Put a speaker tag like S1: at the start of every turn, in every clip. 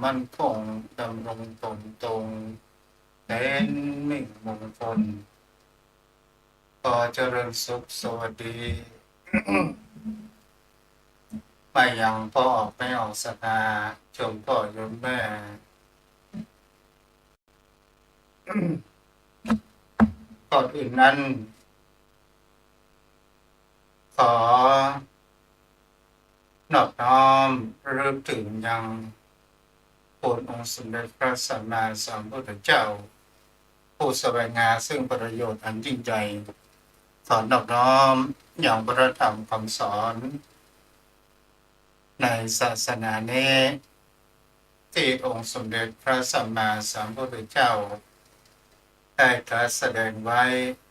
S1: มั่นคงดำรงตนตรงเป็นมิ่งมงคลขอเจริญสุขสวัสดีไปยังพ่อออกไม่ออกสตาชมพ่อโยมแม่ก่อนอื่นนั้นขอนอบน้อมรึกถึงยังโปรดองค์สมเด็จพระสัมมาสัมพุทธเจ้าผู้แสวงหาซึ่งประโยชน์อันยิ่งใหญ่ขอนอบน้อมอย่างพระธรรมคำสอนในศาสนานี้ที่องค์สมเด็จพระสัมมาสัมพุทธเจ้าได้ตรัสแสดงไว้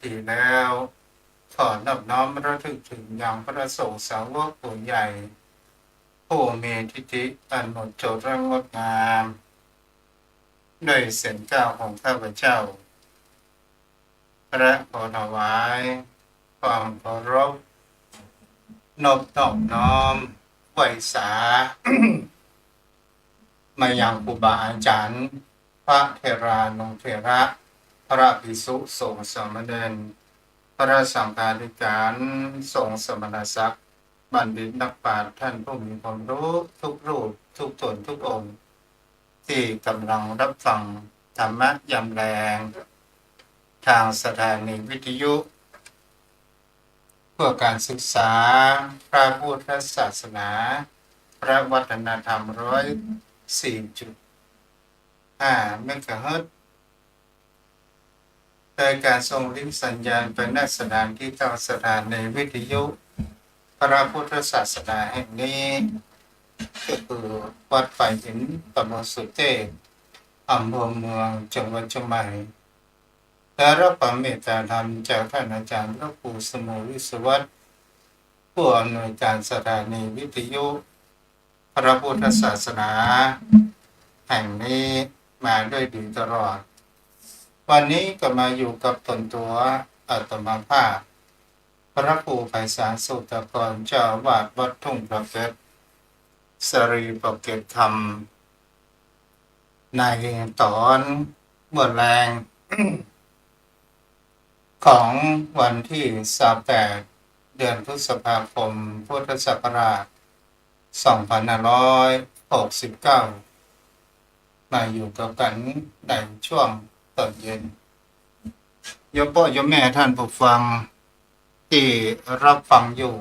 S1: ดีแล้วขอนอบน้อมระลึกถึงอย่างพระสงฆ์สาวกผู้ใหญ่ผู้มีทิฏฐิอันหมดจดและงดงามด้วยเสียงเก้าของข้าพเจ้าและขอถวายความเคารพนอบน้อมไหวสา มายังครูบาอาจารย์พระเถรานุเถระพระภิกษุสงฆ์สามเณรพระสังฆาธิการสงฆ์สมณศักดิ์บัณฑิตนักปราชญ์ท่านผู้มีความรู้ทุกรูปทุกตนทุกองค์ที่กำลังรับฟังธรรมะยามแรงทางสถานีวิทยุเพื่อการศึกษาพระพุทธศาสนาพระวัฒนธรรม4.5 เมกะเฮิรตซ์โดยการส่งลิงก์สัญญาณไปณสถานที่ทางสถานีวิทยุพระพุทธศาสนาแห่งนี้ก็คือวัดฝ่ายหินตำบลสุเทพอำเภอเมืองจังหวัดเชียงใหม่และรับความเมตตาธรรมจากท่านอาจารย์พระครูสมุวิศวัตรผู้อำนวยการสถานีวิทยุพระพุทธศาสนาแห่งนี้มาด้วยดีตลอดวันนี้ก็มาอยู่กับตนตัวอาตมาภาพพระครูไพศาลสุตกรเจ้าอาวาสวัดทุ่งประเก็ดสรีประเก็ดธรรมในตอนเมื่อแรง ของวันที่28 เดือนพฤษภาคมพุทธศักราช2569มาอยู่กับกันในช่วงตอนเย็นโยมพ่อโยมแม่ท่านผู้ฟังที่รับฟังอยู่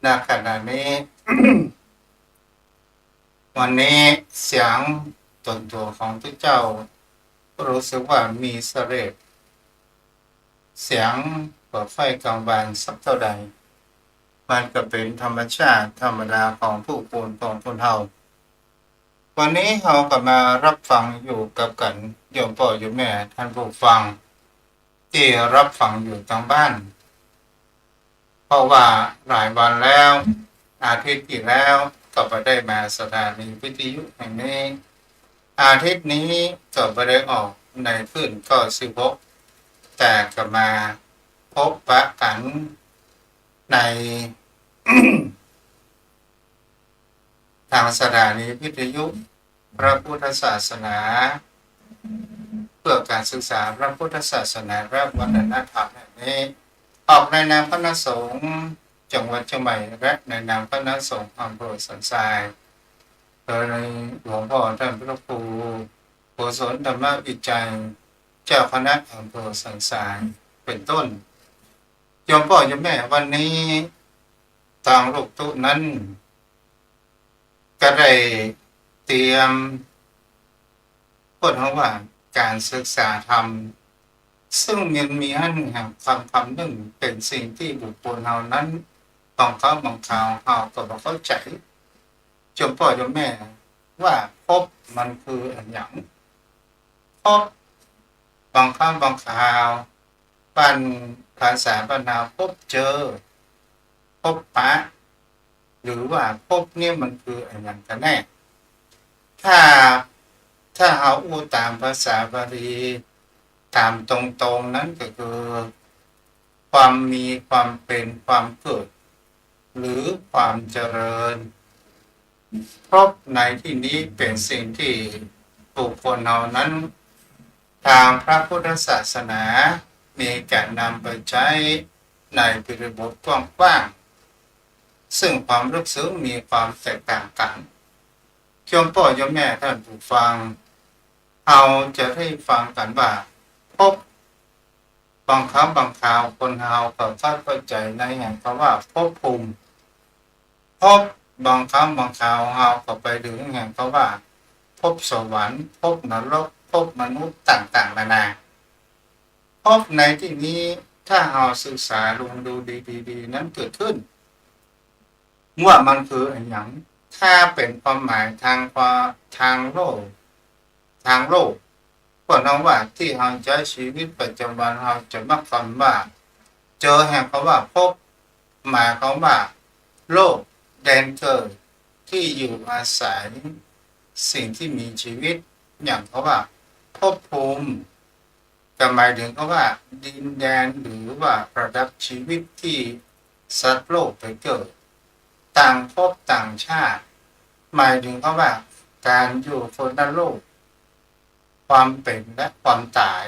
S1: ณขณะนี้ วันนี้เสียงตนตัวของทุกเจ้ารู้สึกว่ามีเสลดเสียงเปิดไฟกลางวันสักเท่าใดมันก็เป็นธรรมชาติธรรมดาของผู้คนของคนเฮาวันนี้เราก็มารับฟังอยู่กับกันโยมพ่อโยมแม่ท่านผู้ฟังที่รับฟังอยู่ทางบ้านเพราะว่าหลายวันแล้วอาทิตย์ที่แล้วก็ไปได้มาสถานีวิทยุแห่งนี้อาทิตย์นี้ก็ไปได้ออกในพื้นก็16แต่ก็มาพบปะกันใน ทางสถานีวิทยุพระพุทธศาสนาเพื่อการศึกษาพระพุทธศาสนาและวัฒนธรรมแห่งนี้ออกในนามคณะสงฆ์จังหวัดเชียงใหม่และในนามคณะสงฆ์อำเภอสันทรายโดยหลวงพ่อท่านพระครูโกศลธรรมวิจัยเจ้าคณะอำเภอสันทรายเป็นต้นโยมพ่อโยมแม่วันนี้ทางลูกตุ้นั้นก็ได้เตรียมพูดว่าการศึกษาธรรมซึ่งยังมีอันแห่งคำหนึ่งเป็นสิ่งที่บุคคลเหล่านั้นต้องเขาบางคราวเขาก็บอกเข้าใจโยมพ่อโยมแม่ว่าพบมันคืออันหยังพบบางครั้งบางคราวปันภาษาบรรณาพบเจอพบปะหรือว่าพบเนี่ยมันคืออันหยังกันแน่ถ้าเอาอู้ตามภาษาบาลีตามตรงๆนั้นก็คือความมีความเป็นความเกิดหรือความเจริญ พบในที่นี้เป็นสิ่งที่บุคคลเหล่านั้นทางพระพุทธศาสนามีการนำไปใช้ในบริบทกว้างๆซึ่งความลึกซึ้งมีความแตกต่างกันโยมพ่อโยมแม่ท่านผู้ฟังเราจะได้ฟังกันว่าพบบางครั้งบางคราวคนเราก็เข้าใจในแห่งคำว่าภพภูมิพบบางครั้งบางคราวเราก็ไปถึงแห่งคำว่าภพสวรรค์ภพนรกภพมนุษย์ต่างๆนานาภพในที่นี้ถ้าเราศึกษาลงดูดีๆนั้นเกิดขึ้นว่ามันคืออย่างถ้าเป็นความหมายทางโลกก็น้องว่าที่เราใช้ชีวิตประจำวันเราจะมักคำว่าเจอแห่งคำว่าพบหมายความว่าโลกแดนเกิดที่อยู่อาศัยสิ่งที่มีชีวิตอย่างเขาว่าภพภูมิก็หมายถึงเขาว่าดินแดนหรือว่าระดับชีวิตที่สัตว์โลกไปเกิดต่างภพต่างชาติหมายถึงเขาว่าการอยู่คนละโลกความเป็นและความตาย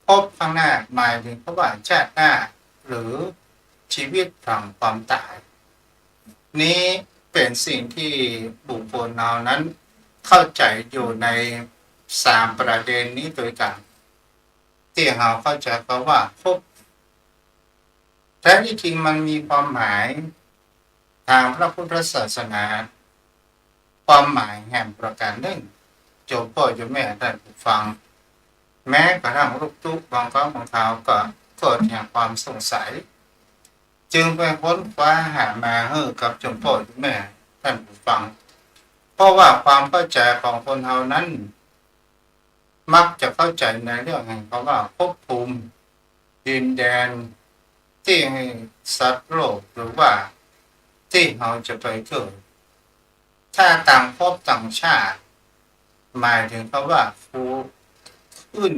S1: ภพข้างหน้าหมายถึงเขาว่าชาติหน้าหรือชีวิตหลังความตายนี้เป็นสิ่งที่บุคคลเรานั้นเข้าใจอยู่ใน3ประเด็นนี้โดยกันที่เราเข้าใจคำว่าภพแท้ที่จริงมันมีความหมายทางพระพุทธศาสนาความหมายแห่งประการหนึ่งโยมพ่อโยมแม่ท่านผู้ฟังแม้กระทั่งลูกตุ๊กบางครั้งบางคราวก็เกิดแห่งความสงสัยจึงไปค้นคว้าหามาให้กับโยมพ่อโยมแม่ท่านผู้ฟังเพราะว่าความเข้าใจของคนเรานั้นมักจะเข้าใจในเรื่องแห่งคำว่าภพภูมิดินแดนที่ให้สัตว์โลกหรือว่าที่เราจะไปเกิดถ้าต่างภพต่างชาติหมายถึงคำว่าฟูขึ้น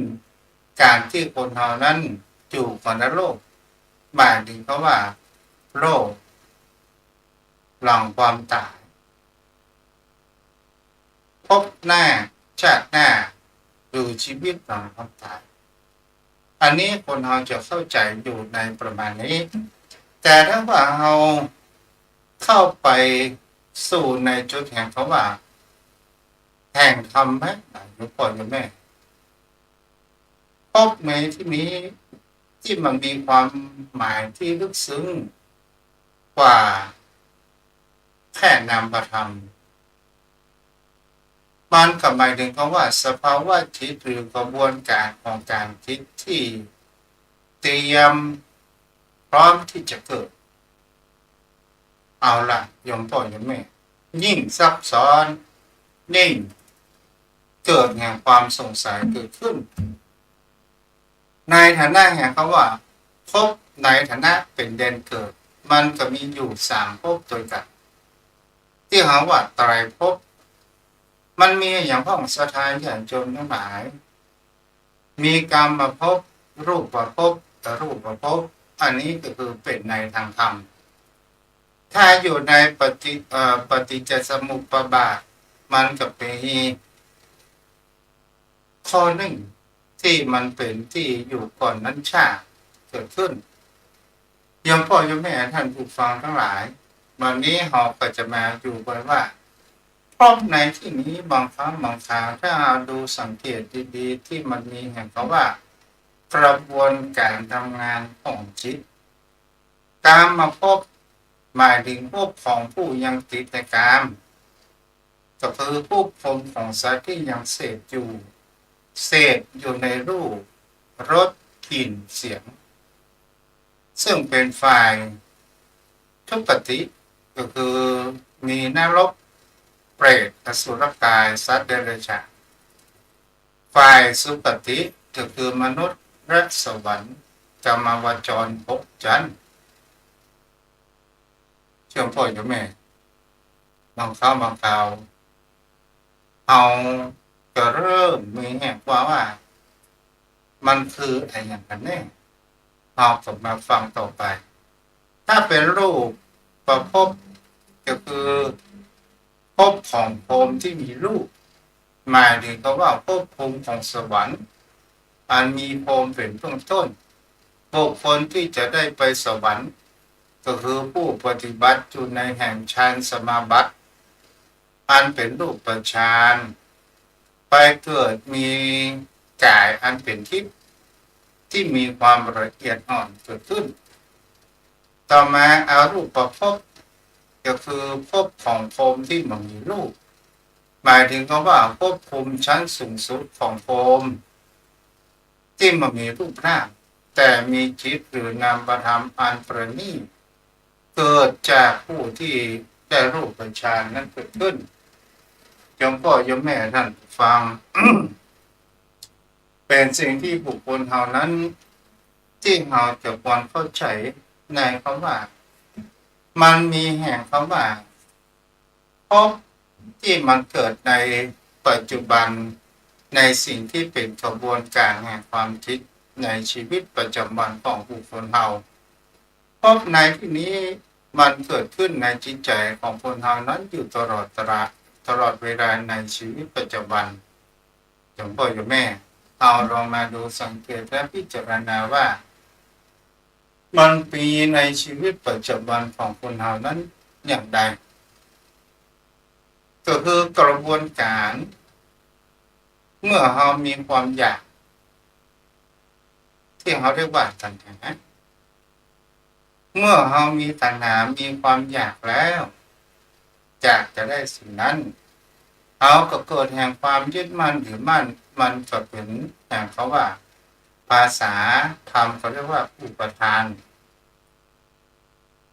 S1: การที่คนเรานั้นอยู่คนละโลกหมายถึงคำว่าโลกหลังความตายพบหน้าชาติหน้าหรือชีวิตหลังความตายอันนี้คนเราจะเข้าใจอยู่ในประมาณนี้แต่ถ้าว่าเราเข้าไปสู่ในจุดแห่งคำว่าแห่งธรรมไหมหลวงพ่อหลวงแม่พบในที่นี้ที่มันมีความหมายที่ลึกซึ้งกว่าแค่นามธรรมมันก็หมายถึงคำว่าสภาวะจิตหรือกระบวนการของการคิดที่เตรียมพร้อมที่จะเกิดเอาล่ะโยมพ่อโยมแม่ยิ่งซับซ้อนยิ่งเกิดแห่งความสงสัยเกิดขึ้นในฐานะแห่งคำว่าภพในฐานะเป็นแดนเกิดมันก็มีอยู่3ภพโดยกันที่หาว่าไตรภพมันมีอย่างพ้องสถานอย่างจมทั้งหลายมีกรรมภพรูปภพรูปภพอันนี้ก็คือเป็นในทางธรรมถ้าอยู่ในปฏิจจสมุปบาทมันก็เป็นข้อหนึ่งที่มันเป็นที่อยู่ก่อนนั้นชาติเกิดขึ้นโยมพ่อโยมแม่ท่านผู้ฟังทั้งหลายวันนี้เราก็จะมาอยู่กันว่าพบในที่นี้บางครั้งบางคราวถ้าเราดูสังเกตดีๆที่มันมีเห็นเขาว่ากระบวนการทำงานของจิตการมาพบหมายถึงพวกของผู้ยังติดในกามก็คือพวกพรหมของสัตว์ที่ยังเสพอยู่ในรูปรสกลิ่นเสียงซึ่งเป็นฝ่ายทุกขติก็คือมีนรกเปรตอสุรกายสัตว์เดรัจฉานฝ่ายสุคติก็คือมนุษย์และสวรรค์กามวจรภพจันทร์เชื่อมพ่ออยู่แม่บางคราวเอาจะเริ่มมีแห่งว่ามันคืออะไรอย่างกันแน่เอากลับมาฟังต่อไปถ้าเป็นรูปประพบก็คือ ภพของพรหมที่มีรูปหมายถึงก็ว่าภพภูมิของสวรรค์อันมีพรหมเป็นเบื้องต้นบุคคลที่จะได้ไปสวรรค์ก็คือผู้ปฏิบัติอยู่ในแห่งฌานสมาบัติอันเป็นรูปฌานไปเกิดมีกายอันเป็นทิพย์ที่มีความละเอียดอ่อนเกิดขึ้นต่อมาอารูปภพก็คือภพของพรหมที่มันมีรูปหมายถึงคำว่าภพภูมิชั้นสูงสุดของพรหมที่มันมีรูปร่างแต่มีจิตหรือนามธรรมอันประณีตเกิดจากผู้ที่ได้รูปฌานนั้นเกิดขึ้นยมพ่อยมแม่ท่านฟัง เป็นสิ่งที่บุคคลเหล่านั้นที่เราจะควรเข้าใจในคำว่ามันมีแห่งคำว่าพบที่มันเกิดในปัจจุบันในสิ่งที่เป็นกระบวนการแห่งความคิดในชีวิตประจำวันของบุคคลเราพบในที่นี้มันเกิดขึ้นในจิตใจของคนเรานั้นอยู่ตลอดเวลาในชีวิตประจำวันจงพ่ออยู่แม่เอาลองมาดูสังเกตและพิจารณาว่ามันปีในชีวิตประจำวันของคนเรานั้นอย่างใดก็คือกระบวนการเมื่อเรามีความอยากที่เขาเรียกว่าตัณหาเมื่อเรามีตัณหามีความอยากแล้วอยากจะได้สิ่งนั้นเขาก็เกิดแห่งความยึดมั่นหรือมันก็เป็นอย่างเขาว่าภาษาธรรมเขาเรียกว่าอุปทาน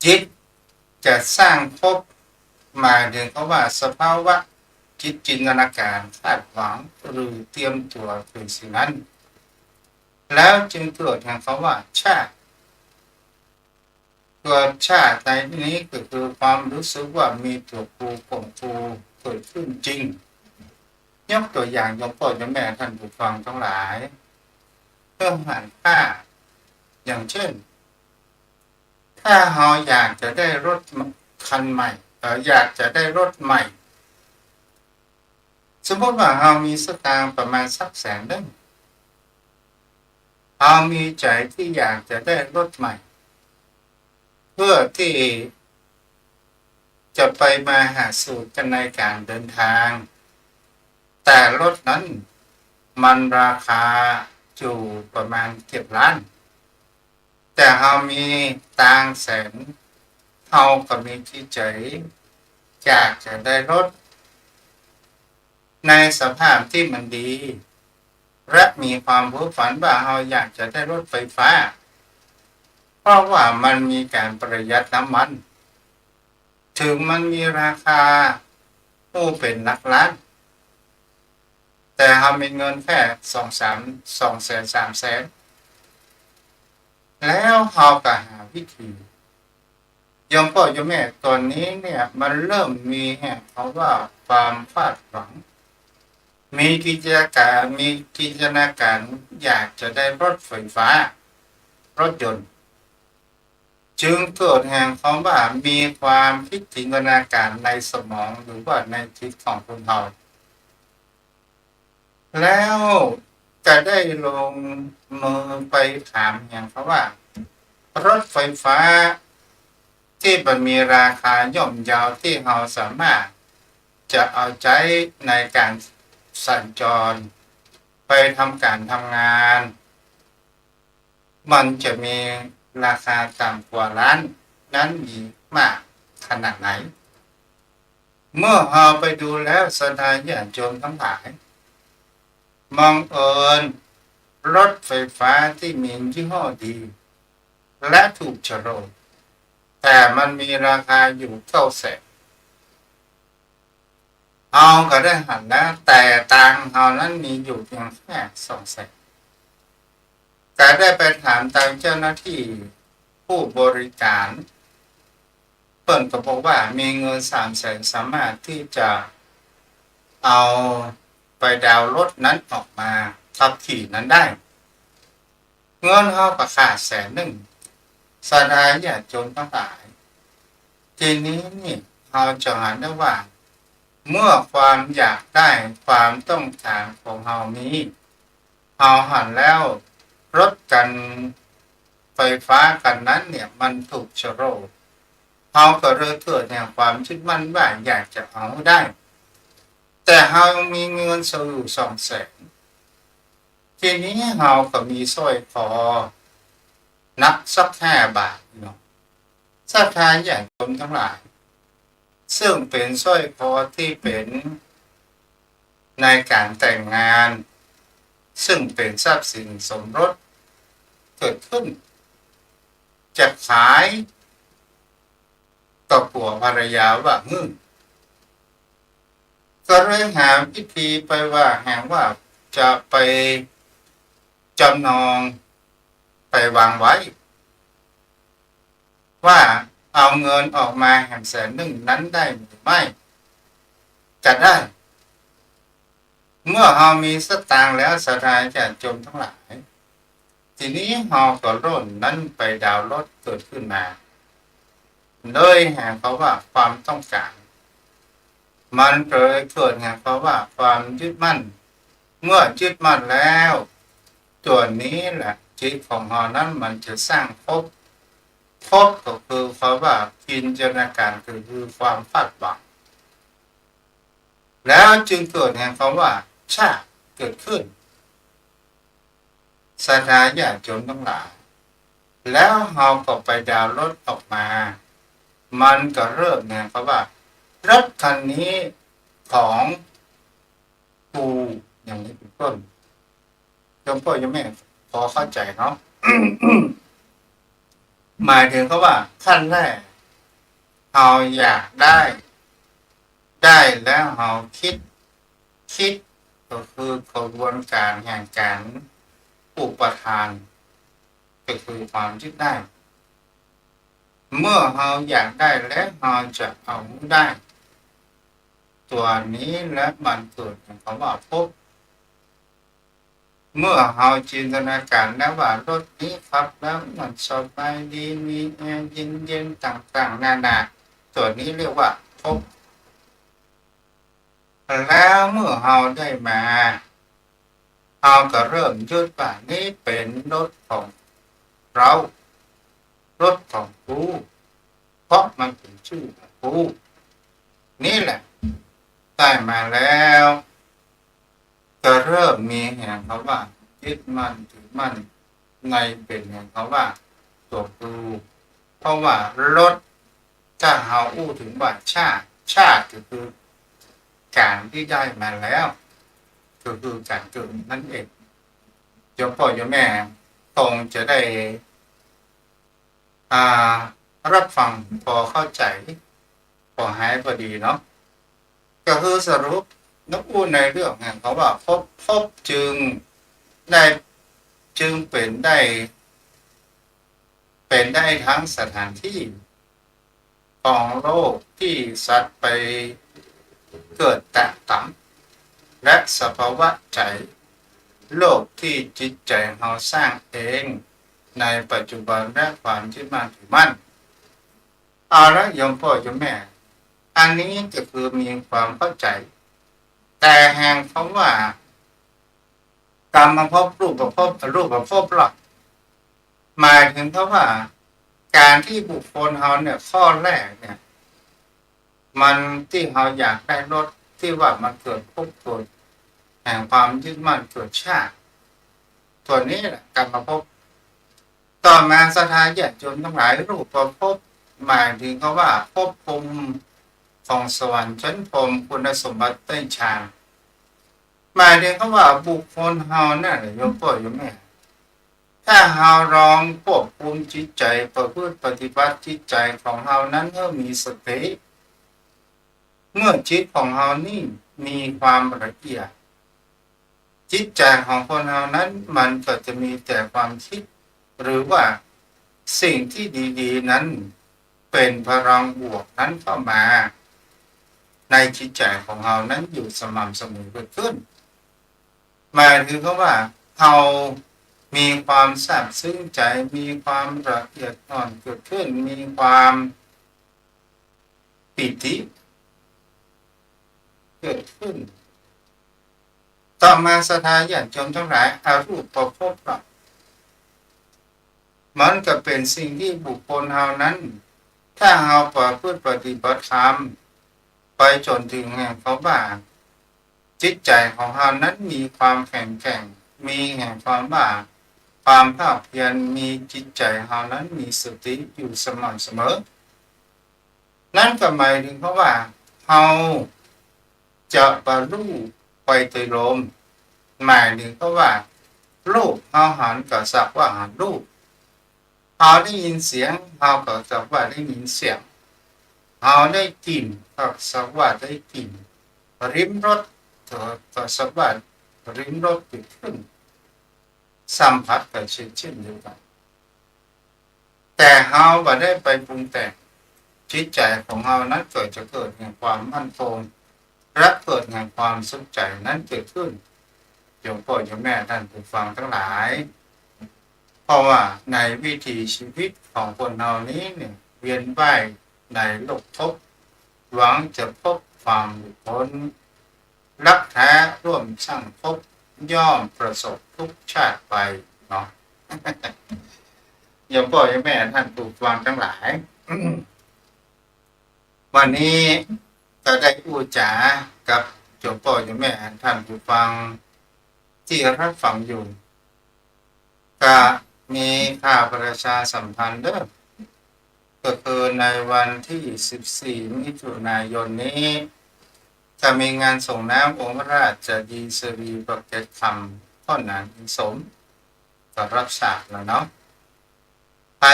S1: จิตจะสร้างภพหมายถึงเขาว่าสภาวะจิตจินตนาการคาดหวังหรือเตรียมตัวเป็นสิ่งนั้นแล้วจึงเกิดแห่งเขาว่าชาติตัวชาติในนี้ก็คือความรู้สึกว่ามีตัวกูของกูเกิดขึ้นจริงยกตัวอย่างยกพ่อยกแม่ท่านผู้ฟังทั้งหลายเพิ่มหันค่าอย่างเช่นถ้าเราอยากจะได้รถคันใหม่อยากจะได้รถใหม่สมมติว่าเรามีสตางค์ประมาณสัก100,000เรามีใจที่อยากจะได้รถใหม่เพื่อที่จะไปมาหาสู่กันในการเดินทางแต่รถนั้นมันราคาอยู่ประมาณ7 ล้านแต่เรามีตังค์100,000เราก็มีจิตใจอยากจะได้รถในสภาพที่มันดีและมีความใฝ่ฝันว่าเราอยากจะได้รถไฟฟ้าเพราะว่ามันมีการประหยัดน้ำมันถึงมันมีราคาเป็นหลักล้านแต่เรามีเงินแค่200,000-300,000แล้วเราก็หาวิธียมพ่อยมแม่ตอนนี้เนี่ยมันเริ่มมีแห่งเขาว่าความคาดหวังมีจินตนาการอยากจะได้รถไฟฟ้ารถยนต์จึงเกิดแห่งเขาว่ามีความคิดจินตนาการในสมองหรือว่าในจิตของคนเราแล้วจะได้ลงมือไปถามอย่างเขาว่ารถไฟฟ้าที่มันมีราคาย่อมเยาที่เราสามารถจะเอาใช้ในการสัญจรไปทำการทำงานมันจะมีราคาต่ำกว่าล้านนั้นมีมากขนาดไหนเมื่อเราไปดูแล้วสถานญาติโยมทั้งหลายมองเอิญรถไฟฟ้าที่มียี่ห้อดีและถูกโฉลกแต่มันมีราคาอยู่900,000เอาก็ได้หันแล้วแต่ตังเอานั้นมีอยู่เพียงแค่200,000แต่ได้ไปถามทางเจ้าหน้าที่ผู้บริการเปิ่นก็บอกว่ามีเงิน300,000สามารถที่จะเอาไปดาวน์รถนั้นออกมาขับขี่นั้นได้เงินเขาก็ขาด100,000สถานญาติโยมทั้งหลายทีนี้นี่เราจะเห็นได้ว่า เมื่อความอยากได้ความต้องการของเฮานี้เฮาหันแล้วรถกันไฟฟ้ากันนั้นเนี่ยมันถูกชะโรเฮาก็เลยเกิดแห่งความยึดมั่นว่าอยากจะเอาได้ แต่เฮามีเงินอยู่200,000ทีนี้เฮาก็มีสร้อยคอนักสัก5 บาทเนาะศรัทธาญาติโยมทั้งหลายซึ่งเป็นสร้อยคอที่เป็นในการแต่งงานซึ่งเป็นทรัพย์สินสมรสเกิดขึ้นจะขายกับผัวภรรยาว่าก็เลยหาวิธีไปว่าแห่งว่าจะไปจำนองไปวางไว้ว่าเอาเงินออกมาแห่ง100,000นั้นได้หรือไม่จะได้เมื่อเฮามีสตางค์แล้วศรัทธาญาติโยมทั้งหลายทีนี้เฮาก็ร่นนั้นไปดาวน์รถเกิดขึ้นมาโดยแห่งเขาว่าความต้องการมันเกิดแห่งเขาว่าความยึดมั่นเมื่อยึดมั่นแล้วตัวนี้แหละจิตของเฮานั้นมันจะสร้างภพก็คือเขาว่าจินตนาการคือความคาดหวังแล้วจึงเกิดแห่งเขาว่าชาติเกิดขึ้นศรัทธาญาติโยมทั้งหลายแล้วเฮาก็ไปดาวน์รถออกมามันก็เริ่มแห่งเขาว่ารถคันนี้ของกูอย่างนี้เป็นต้นโยมพ่อโยมแม่พอเข้าใจเนาะ หมายถึงเขาว่าขั้นแรกเราอยากได้แล้วเราคิดก็คือกระบวนการแห่งการอุปทานก็คือความยึดได้เมื่อเราอยากได้แล้วเราจะเอาได้ตัวนี้และมันเกิดของเขาว่าภพเมื่อเราจินตนาการแล้วว่ารถนี้ขับแล้วมันสบายดีมีแอร์เย็นๆต่างๆนานาตัวนี้เรียกว่าภพแล้วเมื่อเราได้มาเราก็เริ่มยึดว่านี่เป็นรถของเรารถของกูเพราะมันเป็นชื่อของกูนี่แหละได้มาแล้วก็เริ่มมีแห่งเขาว่ายึดมั่นถือมั่นในเป็นแห่งเขาว่าตัวกูเพราะว่ารถถ้าเราอู้ถึงว่าชาติก็คือการที่ได้มาแล้วก็คือการเกิดนั่นเองโยมพ่อโยมแม่คงจะได้รับฟังพอเข้าใจพอหายพอดีเนาะก็คือสรุปนักอู้ในเรื่องแห่งเขาว่าพบจึงเป็นได้ทั้งสถานที่ของโลกที่สัตว์ไปเกิดแตกต่ำและสภาวะใจโลกที่จิตใจเราสร้างเองในปัจจุบันและความยึดมั่นถือมั่นเอาละโยมพ่อโยมแม่อันนี้ก็คือมีความเข้าใจแต่แห่งคำว่ากรรมภพรูปภพหลักหมายถึงเขาว่าการที่บุคคลเขาเนี่ยข้อแรกเนี่ยมันที่เขาอยากได้รถที่ว่ามันเกิดภพเกิดแห่งความยึดมั่นเกิดชาติตัวนี้แหละกรรมภพต่อมาสถานญาติโยมทั้งหลายรูปภพหมายถึงเขาว่าภพภูมิของสวรรค์ชั้นพรหมคุณสมบัติใต้ฌานหมายถึงเขาว่าบุคคลเฮานั่นแหละโยมพ่อโยมแม่ถ้าเฮาลองควบคุมจิตใจประพฤติปฏิบัติจิตใจของเฮานั้นเมื่อมีสติเมื่อจิตของเฮานี่มีความละเอียดจิตใจของคนเฮานั้นมันก็จะมีแต่ความคิดหรือว่าสิ่งที่ดีๆนั้นเป็นพลังบวกนั้นเข้ามาในจิตใจของเรานั้นอยู่สม่ำเสมอเกิดขึ้นหมายถึงว่าเรามีความซาบซึ้งใจมีความละเอียดอ่อนเกิดขึ้นมีความปิติ เกิดขึ้นต่อมาศรัทธาญาติโยมทั้งหลายอารูปประพบมันก็เป็นสิ่งที่บุคคลเฮานั้นถ้าเฮาประพฤติปฏิบัติธรรมไปจนถึงแห่งเขาว่าจิตใจของเฮานั้นมีความแข็งแกร่งมีแห่งความว่าความภาคเพียรมีจิตใจเฮานั้นมีสติอยู่สม่ำเสมอนั่นก็หมายถึงเพราะว่าเฮาจะบรรลุไปโดยลมหมายถึงเพราะว่ารูปเฮาหันก็สักว่าหันรูปเฮาได้ยินเสียงเฮาก็สักว่าได้ยินเสียงเฮาได้กลิ่นก็สักว่าได้กลิ่นริมรสก็สักว่าริมรสเกิดขึ้นสัมผัสก็เช่นเดียวกันแต่เฮาบ่ได้ไปปรุงแต่งจิตใจของเฮานั้นเกิดจะเกิดแห่งความมั่นคงและเกิดแห่งความสุขใจนั้นเกิดขึ้นโยมพ่อโยมแม่ท่านผู้ฟังทั้งหลายเพราะว่าในวิถีชีวิตของคนเฮานี้เนี่ยเวียนว่ายในโลกภพหวังจะพบความหลุดพ้นรักแท้ร่วมสร้างภพย่อมประสบทุกชาติไปเนาะ โยมพ่อโยมแม่ท่านผู้ฟังทั้งหลาย วันนี้ก็ได้พูดจากับโยมพ่อโยมแม่ท่านผู้ฟังที่รับฟังอยู่ก็มีข่าวประชาสัมพันธ์เด้อก็คือในวันที่14มิถุนายนนี้จะมีงานส่งน้ำองค์พระราชดีสรีประเกตคำพ่อหนานอินสมก็รับทราบแล้วเนาะใคร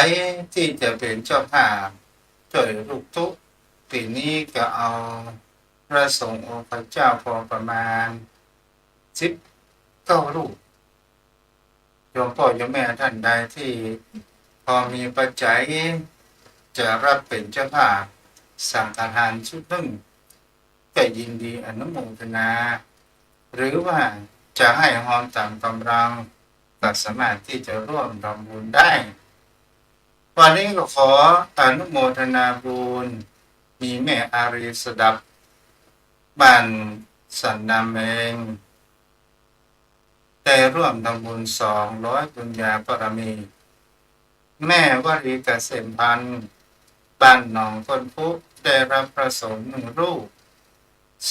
S1: ที่จะเป็นเจ้าภาพช่วยลูกทุกปีนี้ก็เอาพระสงฆ์องค์พระเจ้าพอประมาณ19รูปโยมพ่อโยมแม่ท่านใดที่พอมีปัจจัยจะรับเป็นเจ้าภาพสังฆทานชุดหนึ่งก็ยินดีอนุโมทนาหรือว่าจะให้ฮอนตามกำลังก็สามารถที่จะร่วมทำบุญได้วันนี้ก็ขออนุโมทนาบุญมีแม่อารีสดับบ้านสันนามเองได้ร่วมทำบุญ200บุญญาบารมีแม่วรีเกษมพันธ์บ้านหนองคนพุได้รับพระสงฆ์1รูป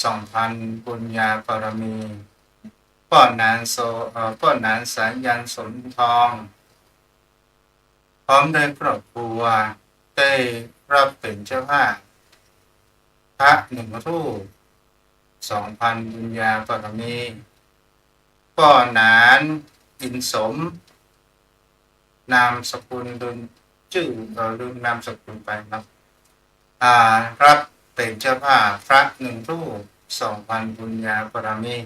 S1: 2,000บุญญาบารมีป้อนนานสายันสมทองพร้อมด้วยครอบครัวได้รับเป็นเจ้าภาพพระ1รูป2,000บุญญาบารมีป้อนนานอินสมนามสกุลดุลชื่อลืมนามสกุลไปนะรับเป็นเจ้าภาพพระ1รูป2,000บุญญาบารมี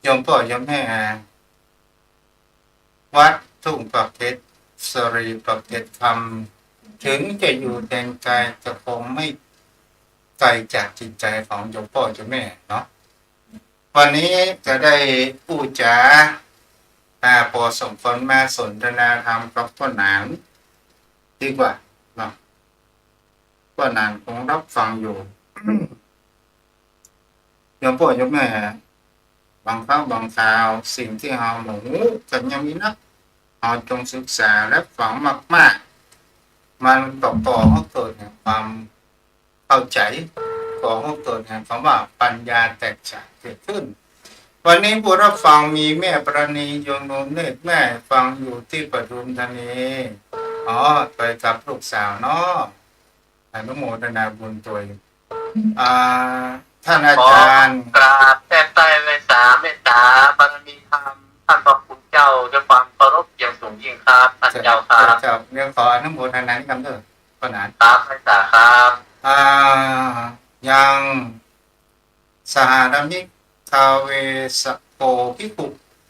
S1: โยมพ่อโยมแม่วัดทุ่งประเพชรสรีประเพชรคำถึงจะอยู่แดนไกลจะคงไม่ไกลจากจิตใจของโยมพ่อโยมแม่เนาะวันนี้จะได้พูดจาพอสมควรมาสนทนาธรรมกับพ่อหนานดีกว่าเนาะพ่อหนานคงรับฟังอยู่ โยมพ่อโยมแม่บางครั้งบางคราวสิ่งที่เราหนูกันยังมีนักเราจงศึกษาและฝังมากๆมันก่อให้เกิดแห่งความเข้าใจก่อให้เกิดแห่งคำว่าปัญญาแตกฉานเกิดขึ้นวันนี้ผู้รับฟังมีแม่ประณีโยมนมเนตรแม่ฟังอยู่ที่ปทุมธานีไปกับลูกสาวเนาะอนุโมทนาบุญตัวท่านอาจารย์
S2: กราบแทบใต้เมตตาบารมีธรรมท่านพระคุณเจ้าด้วยความเคารพอย่างสูงยิ่งครับท่านเจ้าครับ
S1: เรื่องขออนุโมทนานี้คำเถอะขนาด
S2: ครับเมตตาครับ
S1: ยังสหธรรมิกทาเวสโกภิกขุ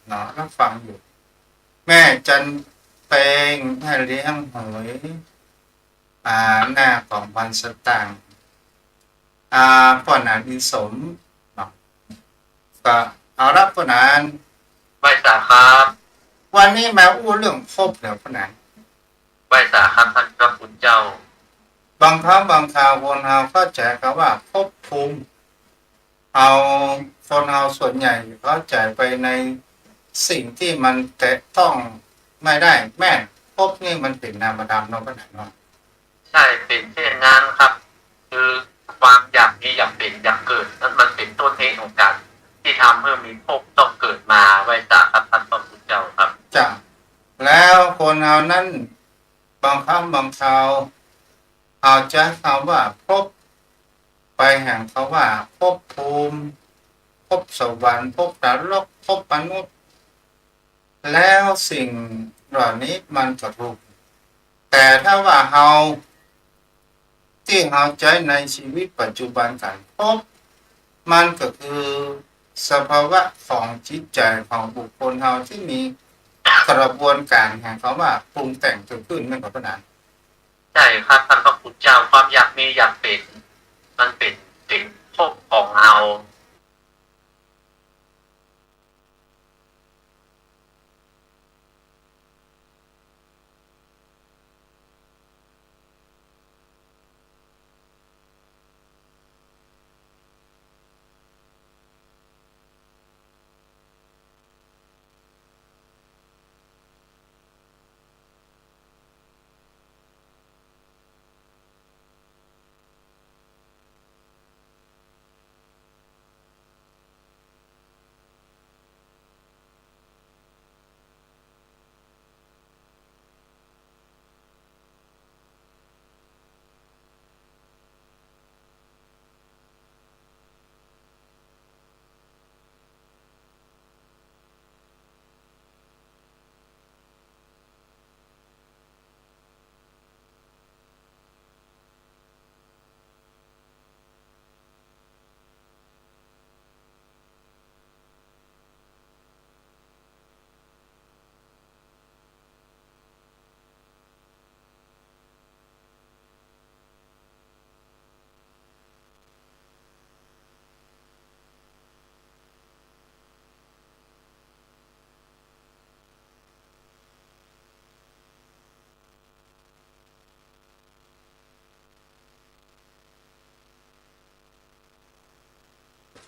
S1: เนาะรับฟังอยู่แม่จันเปงแม่เลี้ยงหวยหน้าของพันสตางค์พ่อหนานอินสมเนาะก็เอารับพ่อหนาน
S2: ไหว้สาครับ
S1: วันนี้มาอู้เรื่องภพเดี๋ยวพ่อหนาน
S2: ไหว้สาครับท่านพระคุณเจ้า
S1: บางครั้งบางคราวคนเราเข้าใจกันว่าภพภูมิ เอาคนเอาส่วนใหญ่เขาจ่ายไปในสิ่งที่มันแตะต้องไม่ได้แม่พบนี่มันเป็นนามธรรมเนาะปัญหาเนาะ
S2: ใช่เป็นเช่นนั้นครับคือความอยากมีอยากเป็นอยากเกิดนั้นมันเป็นต้นเหตุของการที่ทำให้มีภพต้องเกิดมาไว้จากท่านพระพุทธเจ้าครับ
S1: จ้ะแล้วคนเอานั้นบางครั้งบางคราวเอาจะคำว่าพบไปแห่งเขาว่าพบภูมิพบสวรรค์พบนรกพบมนุษย์แล้วสิ่งเหล่านี้มันก็ถูกแต่ถ้าว่าเราที่เราใช้ในชีวิตปัจจุบันกันพบมันก็คือสภาวะของจิตใจของบุคคลเราที่มีกระบวนการแห่งเขาว่าปรุงแต่งเกิดขึ้นไม่กับปัญหา
S2: ใช่ครับท่านพระพุทธเจ้าความอยากมีอยากเป็นมันเป็นภพของเรา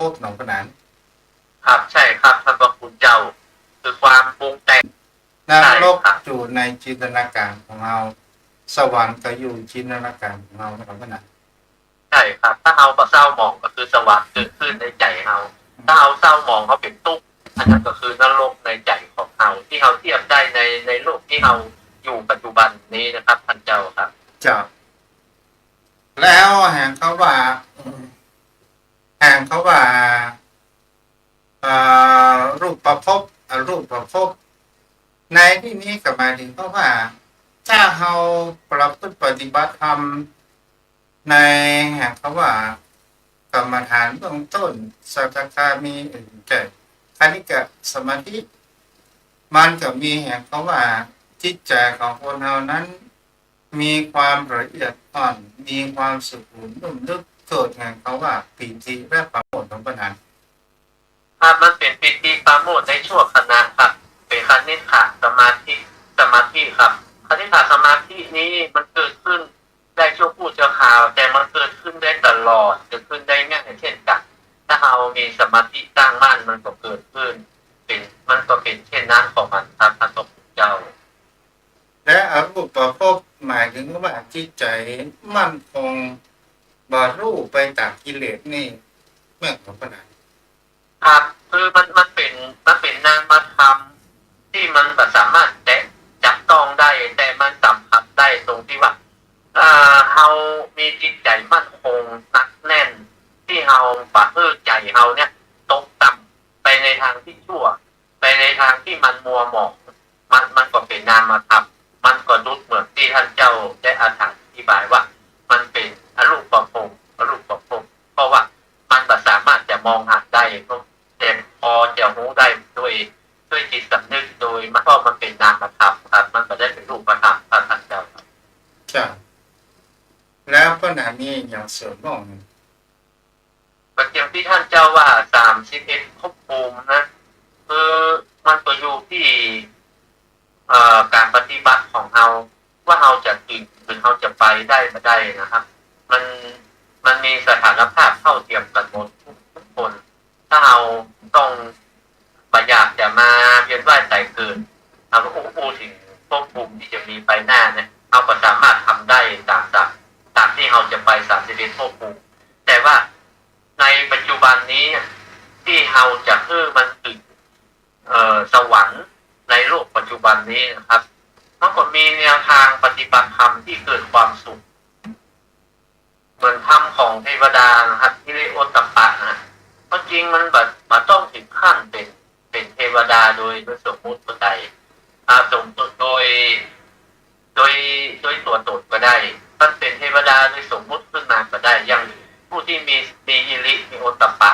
S1: พบหนองปัญหา
S2: ครับใช่ครับท่านพระพุทธเจ้าคือความปรุงแต่ง
S1: นรกอยู่ในจินตนาการของเราสวรรค์ก็อยู่จินตนาการของเราไม่กับปัญหา
S2: ใช่ครับถ้าเอาแบบเศร้าหมองก็คือสว่างเกิดขึ้นในใจเราถ้าเอาเศร้าหมองเขาเป็นทุกข์อันนั้นก็คือนรกในใจของเราที่เราเทียบได้ในโลกที่เราอยู่ปัจจุบันนี้นะครับท่านเจ้าครับ
S1: จ้ะแล้วแห่งเขาว่าแห่งเขาว่ารูปประพบรูปประพบในที่นี้ก็หมายถึงเพราะว่าถ้าเราประพฤติปฏิบัติธรรมในแห่งเขาว่ากรรมฐานเบื้องต้นสักกามีอื่นแก่คณิกะสมาธิมันก็มีแห่งเขาว่าจิตใจของคนเรานั้นมีความละเอียดอ่อนมีความสุขุมนุ่มลึกเกิดแห่งเขาว่าปีติและประโมทของปัญหา
S2: ครับมันเป็นปิติปราโมทย์ในชั่วขณะครับเป็นคณิกะสมาธิครับคณิกะสมาธินี้มันเกิดขึ้นได้ชั่วผู้ชั่วคราวแต่มันเกิดขึ้นได้ตลอดเกิดขึ้นได้ง่ายเช่นกันถ้าเรามีสมาธิตั้งมั่นมันก็เกิดขึ้นมันก็เป็นเช่นนั้นของมันครับท่านพระพุทธเจ้า
S1: และอรูปประพบหมายถึงว่าจิตใจมั่นคงบรรลุไปจากกิเลสนี่เมื่อของปัญหา
S2: ครับคือมันเป็นนามธรรมที่มันแบบสามารถจับต้องได้แต่มันสัมผัสได้ตรงที่ว่าเรามีจิตใจมั่นคงหนักแน่นที่เราปะใจเราเนี่ยตกต่ำไปในทางที่ชั่วไปในทางที่มันมัวหมองมันก็เป็นนามธรรมมันก็ดุจเหมือนที่ท่านเจ้าได้อธิบายว่ามันเป็นอรูปประพรมเพราะว่ามันแบบสามารถจะมองหาได้แต่พอจะรู้ได้ด้วยจิตสำนึกโดยเพราะมันเป็นนามธรรมครับมันไม่ได้เป็นรูปธรรมครับท่านเจ้า
S1: จ้ะแล้วปัญหานี้อย่างเสริมบ้าง
S2: ก็อย่างที่ท่านเจ้าว่า31ภพภูมินะคือมันก็อยู่ที่การปฏิบัติของเราว่าเราจะถึงหรือเราจะไปได้ไม่ได้นะครับมันมีสถานภาพเท่าเทียมกันหมดทุกคน ถ้าเราต้องประหยัดจะมาเวียนว่ายตายเกิดเราก็พูดถึงภพภูมิที่จะมีไปหน้าเนี่ยเราก็สามารถทำได้ตามที่เราจะไป31ภพภูมิแต่ว่าในปัจจุบันนี้ที่เราจะคือมันถึงสวรรค์ในโลกปัจจุบันนี้นะครับมันก็มีแนวทางปฏิบัติธรรมที่เกิดความสุขเหมือนธรรมของเทวดานะครับที่เรียกโอตตปปะนะเพราะจริงมันแบบต้องถึงขั้นเป็นเทวดาโดยสมมุติก็ได้สมมุติโดยตัวตนก็ได้มันเป็นเทวดาโดยสมมุติขึ้นมาก็ได้อย่างผู้ที่มีฮิริมีโอตตปปะ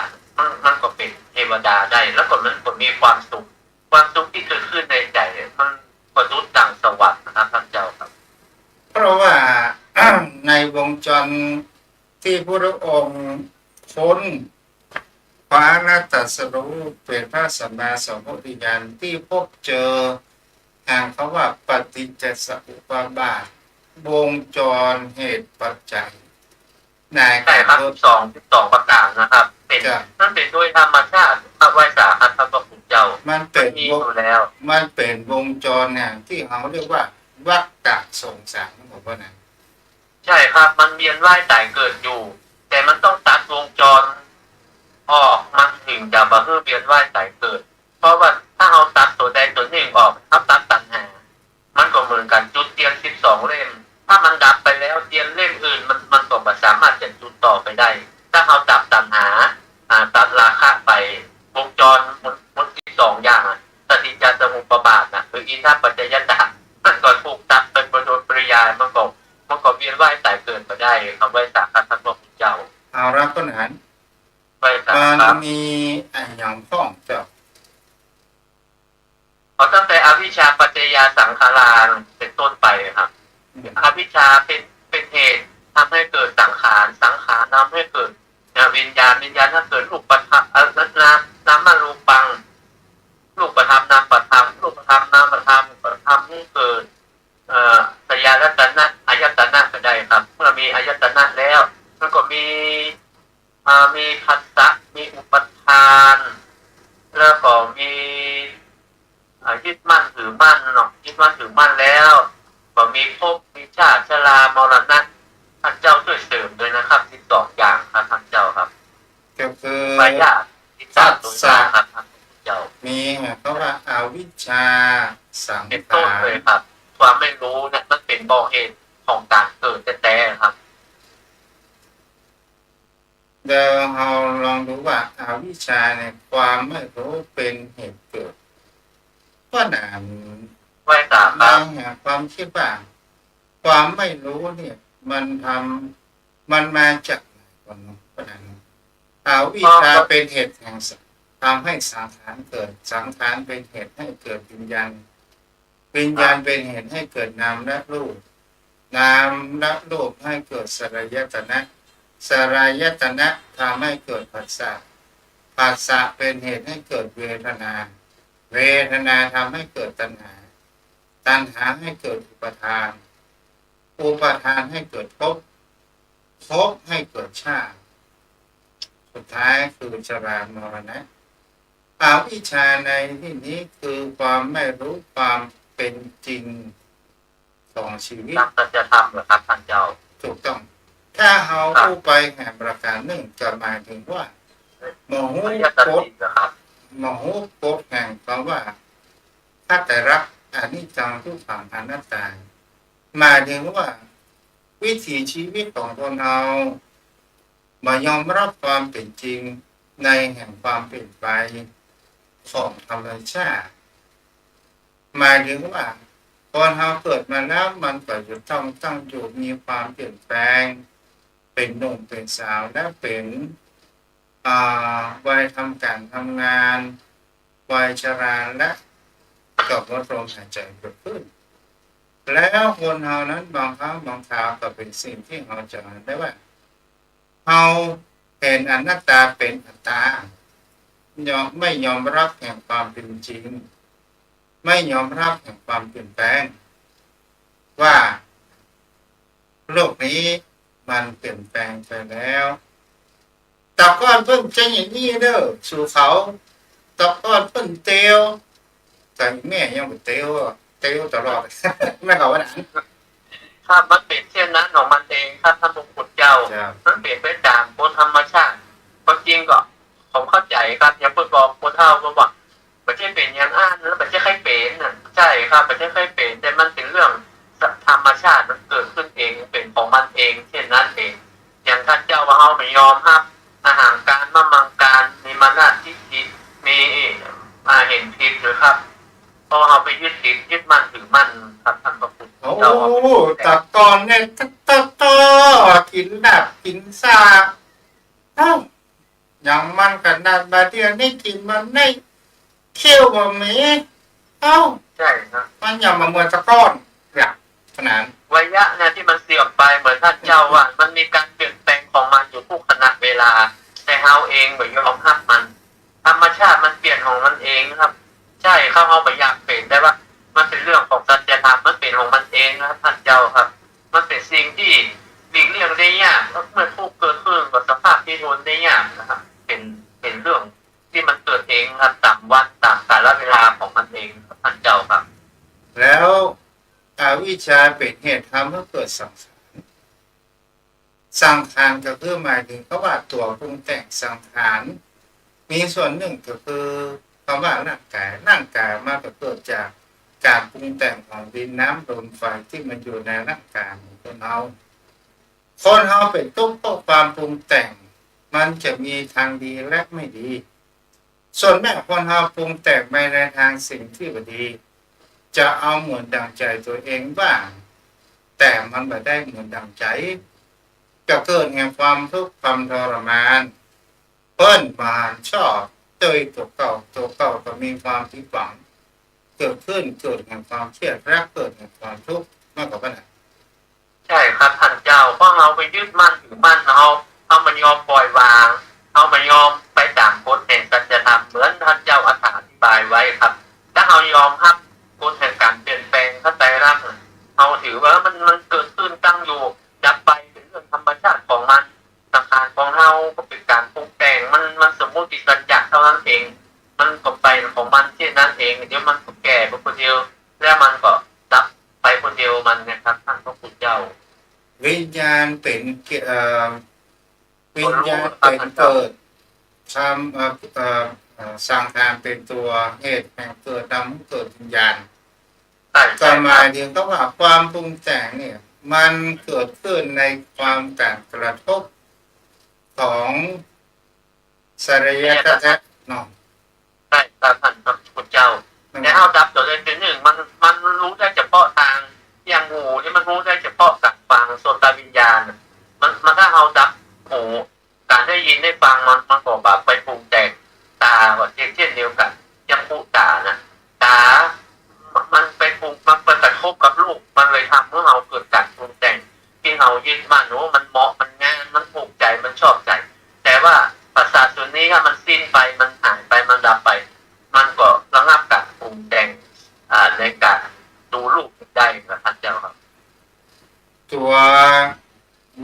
S2: มันก็เป็นเทวดาได้แล้วก็มันก็มีความสุขที่เกิดขึ้นในใจมันประดุจดังสวรรค์นะครับท่านเจ้าครับ
S1: เพราะว่า ในวงจรที่พระองค์พ้นพระรัตสรู้เป็นพระสัมมาสัมพุทธญาณที่พบเจอทางเขาว่าปฏิจจสมุปบาทวงจรเหตุปัจจัยใน
S2: ใช่ครับ12ประการนะครับเป็นนั่นเป็นด้วยธรรมชาติพระไวยสาคัตพระพุทธเจ้า
S1: มันเป็น
S2: มีอยู่แล้ว
S1: มันเป็นวงจรเนี่ยที่เขาเรียกว่าวัฏฏะสงสารผมว่านะ
S2: ใช่ครับมันเวียนว่ายตายเกิดอยู่แต่มันต้องตัดวงจรออกมันถึงจะบ่คือเวียนว่ายตายเกิดเพราะว่าถ้าเราตัดตัวใดตัวหนึ่งออกถ้าตัดตัณหามันก็เหมือนกันจุดเทียน12เล่มถ้ามันดับไปแล้วเทียนเล่มอื่นมันก็ไม่สามารถจะจุดต่อไปได้ถ้าเราดับตัณหาตัดราคะไปวงจรมัน12อย่างปฏิจจสมุปบาทนะคืออินทปัจจยตามันก็ถูกตัดเป็นโดยปริยายมันก็เวียนว่ายตายเกิดมาได้คำว่าสักการะพระพุทธเจ้า
S1: เอาละก็นั้นมันมีอย่างพ้องเจ้า
S2: ตั้งแต่อวิชชาปัจจยาสังขารเป็นต้นไปครับอวิชชาเป็นเหตุทำให้เกิดสังขารทำให้เกิดวิญญาณถ้าเกิดรูปธรรมนามารูปังรูปธรรมนามธรรมรูปธรรมนามธรรมทำให้เกิดสยายตนะอายตนะก็ได้ครับเมื่อมีอายตนะแล้วมันก็มีผัสสะมีอุปทานแล้วก็มียึดมั่นถือมั่นเนาะยึดมั่นถือมั่นแล้วก็มีภพมีชาติชรามรณะท่านเจ้าช่วยเสริมด้วยนะครับ12อย่างครับท่านเจ้าครับ
S1: ก็คือ
S2: ปายา13ตัวครับท่านเจ้า
S1: มีเพราะว่าอาวิชชาสังขาร
S2: เลยครับความไม่รู้เนี่ยมันเป็นบ่อเหตุของการเกิดแต่ครับ
S1: เดี๋ยวเราลองดูว่าอาวิชชาเนี่ยความไม่รู้เป็นเหตุเกิดก็นาน
S2: ไม่สามารถ
S1: ความคิดว่าความไม่รู้เนี่ยมันมาจากไหนก่อนก็นานอาวิชชาเป็นเหตุแห่งทำให้สังขารเกิดสังขารเป็นเหตุให้เกิดวิญญาณเป็นเหตุให้เกิดนามและรูปนามและรูปให้เกิดสลายตนะสลายตนะทำให้เกิดผัสสะเป็นเหตุให้เกิดเวทนาทำให้เกิดตัณหาให้เกิดอุปทานให้เกิดภพให้เกิดชาติสุดท้ายคือชรามรณะอวิชชาในที่นี้คือความไม่รู้ความเป็นจริงของชีวิต
S2: สัจธรรมเหรอครับท่านเจ้า
S1: ถูกต้องถ้าเอาผู้ไปแห่งประการหนึ่งจะหมายถึงว่าโมโหโกฏแห่งคำว่าถ้าแต่รักอนิจจังทุกขังอนัตตาหมายถึงว่าวิถีชีวิตของคนเรามายอมรับความเป็นจริงในแห่งความเปลี่ยนไปของธรรมชาติหมายถึงว่าคนเราเกิดมาแล้วมันก็จะต้องตั้งอยู่มีความเปลี่ยนแปลงเป็นหนุ่มเป็นสาวและเป็นวัยทำการทำงานวัยชราและกับลดลมหายใจเกิดขึ้นแล้วคนเรานั้นบางครั้งบางคราวก็เป็นสิ่งที่เราจะเห็นได้ว่าเราเห็นอนัตตาเป็นอัตตาไม่ยอมรับแห่งความเป็นจริงไม่ยอมรับแห่งความเปลี่ยนแปลงว่าโลกนี้มันเปลี่ยนแปลงไปแล้ว แต่ก่อนเพิ่นจะอย่างนี้เด้อสู่เขาแต่ก่อนเพิ่นเตียวแต่แม่ยังบ่เตียวอะเตียวตลอด แม่เขาว่านั้น
S2: ครับมันเป็นเช่นนั้นของมันเองครับท่านพระคุณเจ้า
S1: จ้ะ
S2: มันเปลี่ยนไปตามบนธรรมชาติความจริงก็ผมเข้าใจครับอย่าเพิ่งบอกคนเฒ่าว่าไม่ใช่เป็นอย่างอ่านแล้วไม่ใช่ใครเป็นน่ะใช่ครับไม่ใช่ใครเป็นแต่มันเป็นเรื่องธรรมชาติมันเกิดขึ้นเองเป็นของมันเองเช่นนั้นเองอย่างท่านเจ้าว่าเขาไม่ยอมครับอาหารการมะมังการมีมานาทิฏฐิมีเห็นผิดหรือครับเพราะเขาไปยึดติดยึดมั่นถือมั่นครับท่านพระคุณ
S1: โอ้
S2: เจ้า
S1: แต่ก่อนเนี่ยตกินแบบกินซาเอ้าอย่างมันกันนาดบาเดียวนี่กินมันไม่เคี่ยวบ่มีเอ้า
S2: ใช่ครับ
S1: มันอย่ามาเหมือนตะก้อนอยากขนาด
S2: วัยยะเนี่ยที่มันเสื่อมไปเหมือนท่านเจ้าว่ามันมีการเปลี่ยนแปลงของมันอยู่ทุกขณะเวลา แต่เฮาเองไม่ยอมรับมัน ธรรมชาติมันเปลี่ยนของมันเองครับ ใช่เข้าเอาไปอยากเปลี่ยนได้ว่ามันเป็นเรื่องของสัจธรรมมันเป็นของมันเองนะครับท่านเจ้าครับ มันเป็นสิ่งที่หลีกเลี่ยงได้ยากเมื่อทุกข์เกิดขึ้นกับสภาพที่ทนได้ยากนะครับเป็นเรื่องที่มันเกิดเองครับตามวันตามกาลเวลาของมันเองครับท่านเจ้าครับ
S1: แล้วอวิชชาเป็นเหตุทำให้เกิดสังขารสังขารก็คือหมายถึงคำว่าตัวปรุงแต่งสังขารมีส่วนหนึ่งก็คือคำว่าร่างกายมาก็เกิดจากการปรุงแต่งของดินน้ำลมไฟที่มันอยู่ในร่างกายของคนเราเป็นตุ๊กโตความปรุงแต่งมันจะมีทางดีและไม่ดี ส่วนแม่คนเราปรุงแต่งไปในทางสิ่งที่ไม่ดี จะเอาเหมือนดังใจตัวเองบ้างแต่มันไม่ได้เหมือนดังใจจะเกิดแห่งความทุกข์ความทรมานเปิ้นมาชอบตัวเก่าก็มีความผิดหวังเกิดขึ้นเกิดแห่งความเครียดและเกิดแห่งความทุกข์มากกว่านั้น
S2: ใช่ครับท่านเจ้าเพราะเราไปยึดมั่นถือมั่นเอามันยอมปล่อยวางเอามันยอมไปตามกฎแห่งสัจธรรมเหมือนท่านเจ้าอธิบายไว้ครับถ้าเรายอมรับกฎแห่งการเปลี่ยนแปลงเข้าใจรับเราถือว่ามันเกิดขึ้นตั้งอยู่ดับไปเป็นเรื่องธรรมชาติของมันสังขารของเราก็เป็นการปรุงแต่งมันสมมติสัจจะเท่านั้นเองมันก็ไปของมันเช่นนั้นเองเดี๋ยวมันก็แก่ไปคนเดียวแล้วมันก็ดับไปคนเดียวมันนะครับท่านพระคุณเจ้า
S1: วิญญาณเป็นวิญญาณเป็นเกิดทำสร้างทางเป็นตัวเหตุแห่งเกิดนำเกิดวิญญาณก็หมายถึงก็ว่าความปรุงแต่งเนี่ยมันเกิดขึ้นในความการกระทบของสารยะแท้ๆเนาะ
S2: ใช่ครับท่านพระคุณเจ้าแต่เอาดับตัวเลยเป็นหนึ่งมันรู้ได้เฉพาะทางอย่างหูนี่มันรู้ได้เฉพาะกับฟังโสตวิญญาณมันถ้าเอาดับหูการได้ยินได้ฟังมันก็แบบไปปรุงแต่งตาก็เช่นเดียวกันยังหูตานะตามันไปปรุงมันไปกระทบกับลูกมันเลยทำให้เราเกิดการปรุงแต่งที่เรายึดมั่นว่ามันเหมาะมันงามมันถูกใจมันชอบใจแต่ว่าประสาทส่วนนี้ถ้ามันสิ้นไปมันหายไปมันดับไปมันก็ระงับการปรุงแต่งในการดูรูปได้ครับท่านเจ้าครับ
S1: ตัว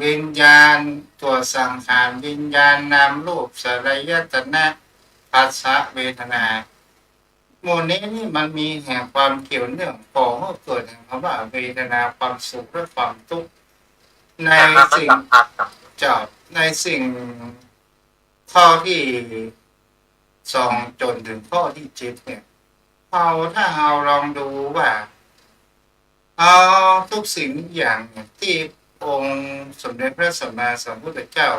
S1: วิญญาณตัวสังขารวิญญาณนามรูปสลายตนะภาษาเวทนาโมนี้นี่มันมีแห่งความเกี่ยวเนื่องก่อให้เกิดแห่งคำว่าเวทนาความสุขและความทุกข์ในสิ่งจอบในสิ่งข้อที่สองจนถึงข้อที่เจ็ดเนี่ยถ้าเราลองดูว่าเอาทุกสิ่งอย่างที่องค์สมเด็จพระสัมมาสัมพุทธเจ้า